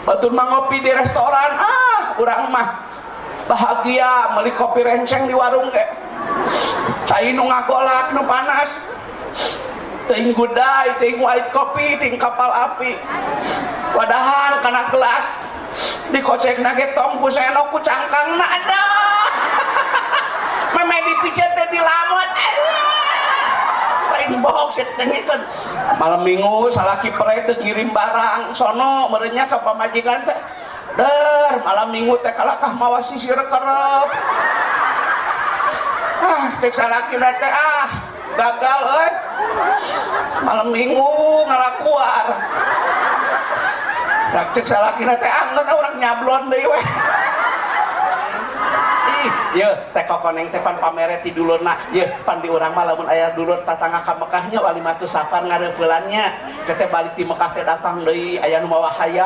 batur mah ngopi di restoran, urang mah bahagia meuli kopi renceng di warung ge. Cai nu ngagolak nu panas. Teuing gudai, teuing white coffee, teuing kapal api. Padahal kana gelas dikocekna ge tong ku senok ku cangkangna ada. Meme dipijet teh dilamot. Lain bohong sih tengikeun. Malam Minggu salaki pere teu ngirim barang sono merenya ka pamajikan teh. Der malam Minggu teh kalakah mawa sisir kerep. Cek salakina teh gagal euy. Malam Minggu ngalakuar. Cek salakina teh geus urang nyablon deui we. Ye teh kokoneng teh pan pamere ti dulurna ye pan di urang mah lamun aya dulur tatangga ka Mekahnya walimatus safar ngareupelannya teh balik ti Mekah teh datang deui aya nu mawa hayam